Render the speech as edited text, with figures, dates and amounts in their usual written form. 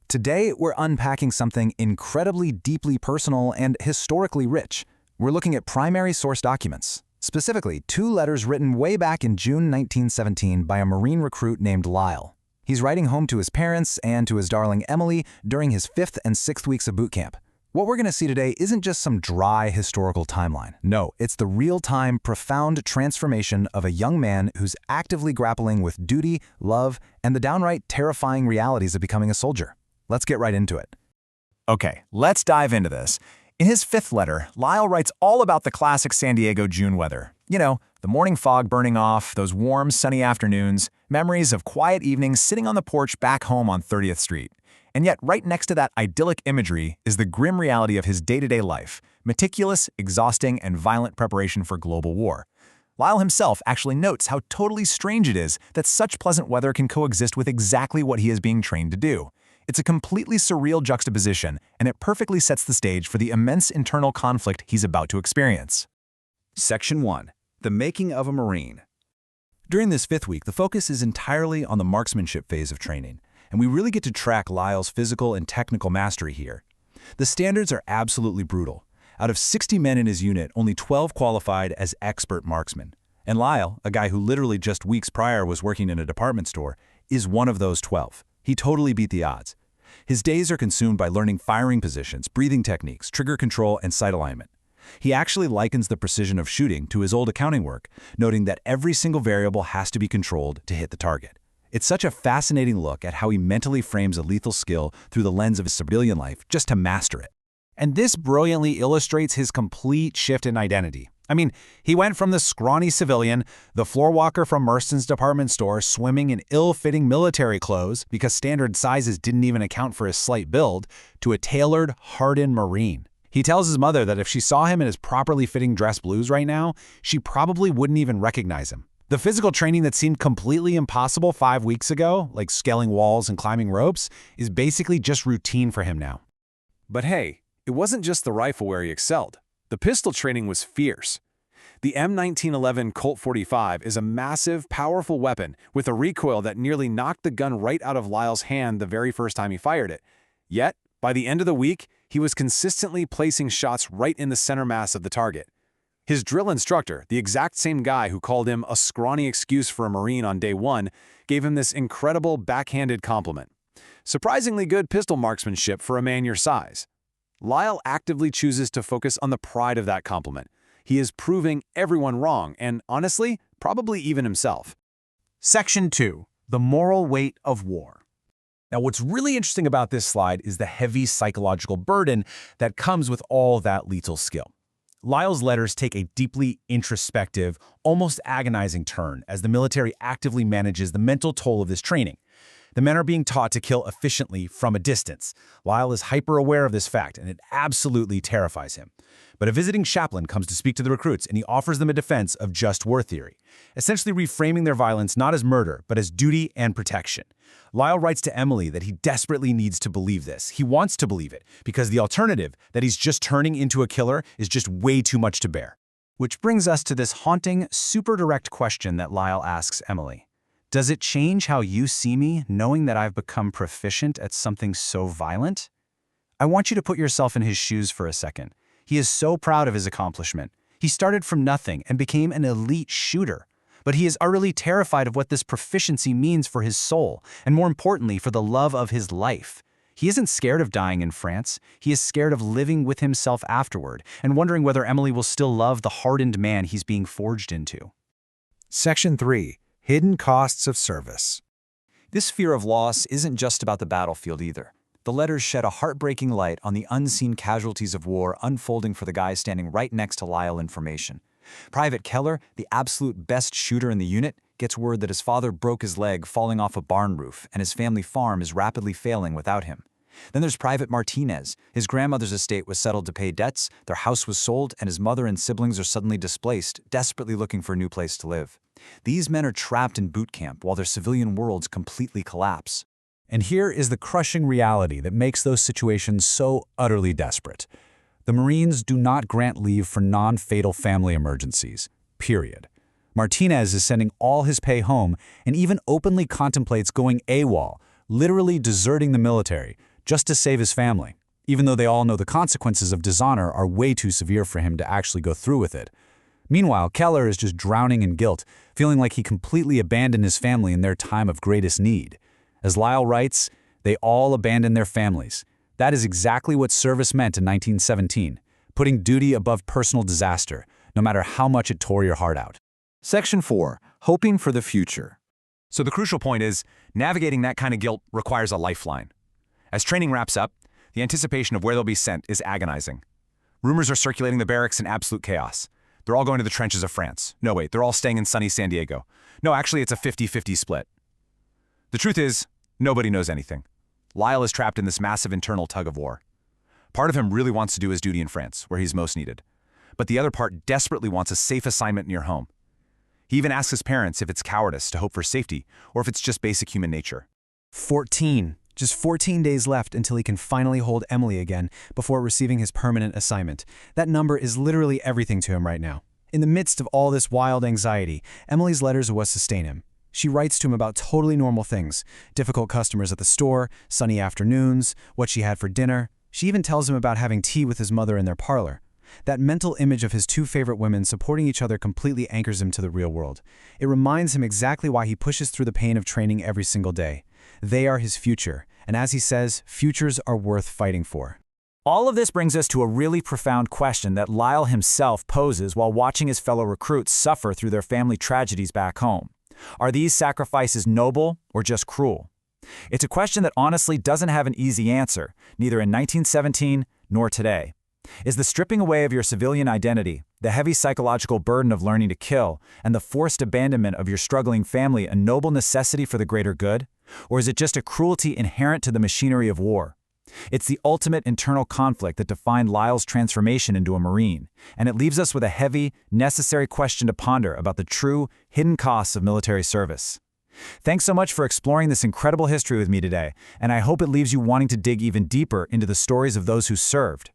Today, we're unpacking something incredibly deeply personal and historically rich. We're looking at primary source documents, specifically 2 letters written way back in June 1917 by a Marine recruit named Lyle. He's writing home to his parents and to his darling Emily during his 5th and 6th weeks of boot camp. What we're going to see today isn't just some dry historical timeline. No, it's the real-time, profound transformation of a young man who's actively grappling with duty, love, and the downright terrifying realities of becoming a soldier. Let's get right into it. Okay, let's dive into this. In his 5th letter, Lyle writes all about the classic San Diego June weather. You know, the morning fog burning off, those warm, sunny afternoons, memories of quiet evenings sitting on the porch back home on 30th Street. And yet, right next to that idyllic imagery is the grim reality of his day-to-day life, meticulous, exhausting, and violent preparation for global war. Lyle himself actually notes how totally strange it is that such pleasant weather can coexist with exactly what he is being trained to do. It's a completely surreal juxtaposition, and it perfectly sets the stage for the immense internal conflict he's about to experience. Section 1. The Making of a Marine. During this 5th week, the focus is entirely on the marksmanship phase of training, and we really get to track Lyle's physical and technical mastery here. The standards are absolutely brutal. Out of 60 men in his unit, only 12 qualified as expert marksmen. And Lyle, a guy who literally just weeks prior was working in a department store, is one of those 12. He totally beat the odds. His days are consumed by learning firing positions, breathing techniques, trigger control, and sight alignment. He actually likens the precision of shooting to his old accounting work, noting that every single variable has to be controlled to hit the target. It's such a fascinating look at how he mentally frames a lethal skill through the lens of his civilian life just to master it. And this brilliantly illustrates his complete shift in identity. I mean, he went from the scrawny civilian, the floor walker from Merston's department store swimming in ill-fitting military clothes because standard sizes didn't even account for his slight build, to a tailored, hardened Marine. He tells his mother that if she saw him in his properly fitting dress blues right now, she probably wouldn't even recognize him. The physical training that seemed completely impossible 5 weeks ago, like scaling walls and climbing ropes, is basically just routine for him now. But hey, it wasn't just the rifle where he excelled. The pistol training was fierce. The M1911 Colt 45 is a massive, powerful weapon with a recoil that nearly knocked the gun right out of Lyle's hand the very first time he fired it. Yet, by the end of the week, he was consistently placing shots right in the center mass of the target. His drill instructor, the exact same guy who called him a scrawny excuse for a Marine on day 1, gave him this incredible backhanded compliment. Surprisingly good pistol marksmanship for a man your size. Lyle actively chooses to focus on the pride of that compliment. He is proving everyone wrong, and honestly, probably even himself. Section 2. The Moral Weight of War. Now, what's really interesting about this slide is the heavy psychological burden that comes with all that lethal skill. Lyle's letters take a deeply introspective, almost agonizing turn as the military actively manages the mental toll of this training. The men are being taught to kill efficiently from a distance. Lyle is hyper-aware of this fact, and it absolutely terrifies him. But a visiting chaplain comes to speak to the recruits, and he offers them a defense of just war theory, essentially reframing their violence not as murder, but as duty and protection. Lyle writes to Emily that he desperately needs to believe this. He wants to believe it, because the alternative, that he's just turning into a killer, is just way too much to bear. Which brings us to this haunting, super direct question that Lyle asks Emily. Does it change how you see me, knowing that I've become proficient at something so violent? I want you to put yourself in his shoes for a second. He is so proud of his accomplishment. He started from nothing and became an elite shooter. But he is utterly terrified of what this proficiency means for his soul, and more importantly, for the love of his life. He isn't scared of dying in France. He is scared of living with himself afterward, and wondering whether Emily will still love the hardened man he's being forged into. Section 3. Hidden Costs of Service. This fear of loss isn't just about the battlefield either. The letters shed a heartbreaking light on the unseen casualties of war unfolding for the guy standing right next to Lyle information. Private Keller, the absolute best shooter in the unit, gets word that his father broke his leg falling off a barn roof and his family farm is rapidly failing without him. Then there's Private Martinez. His grandmother's estate was settled to pay debts, their house was sold, and his mother and siblings are suddenly displaced, desperately looking for a new place to live. These men are trapped in boot camp while their civilian worlds completely collapse. And here is the crushing reality that makes those situations so utterly desperate. The Marines do not grant leave for non-fatal family emergencies, period. Martinez is sending all his pay home and even openly contemplates going AWOL, literally deserting the military, just to save his family, even though they all know the consequences of dishonor are way too severe for him to actually go through with it. Meanwhile, Keller is just drowning in guilt, feeling like he completely abandoned his family in their time of greatest need. As Lyle writes, they all abandoned their families. That is exactly what service meant in 1917, putting duty above personal disaster, no matter how much it tore your heart out. Section 4. Hoping for the future. So the crucial point is, navigating that kind of guilt requires a lifeline. As training wraps up, the anticipation of where they'll be sent is agonizing. Rumors are circulating the barracks in absolute chaos. They're all going to the trenches of France. No, wait, they're all staying in sunny San Diego. No, actually, it's a 50-50 split. The truth is, nobody knows anything. Lyle is trapped in this massive internal tug of war. Part of him really wants to do his duty in France, where he's most needed. But the other part desperately wants a safe assignment near home. He even asks his parents if it's cowardice to hope for safety, or if it's just basic human nature. 14. Just 14 days left until he can finally hold Emily again before receiving his permanent assignment. That number is literally everything to him right now. In the midst of all this wild anxiety, Emily's letters are what sustain him. She writes to him about totally normal things: difficult customers at the store, sunny afternoons, what she had for dinner. She even tells him about having tea with his mother in their parlor. That mental image of his two favorite women supporting each other completely anchors him to the real world. It reminds him exactly why he pushes through the pain of training every single day. They are his future, and as he says, futures are worth fighting for. All of this brings us to a really profound question that Lyle himself poses while watching his fellow recruits suffer through their family tragedies back home. Are these sacrifices noble or just cruel? It's a question that honestly doesn't have an easy answer, neither in 1917 nor today. Is the stripping away of your civilian identity, the heavy psychological burden of learning to kill, and the forced abandonment of your struggling family a noble necessity for the greater good? Or is it just a cruelty inherent to the machinery of war? It's the ultimate internal conflict that defined Lyle's transformation into a Marine, and it leaves us with a heavy, necessary question to ponder about the true, hidden costs of military service. Thanks so much for exploring this incredible history with me today, and I hope it leaves you wanting to dig even deeper into the stories of those who served.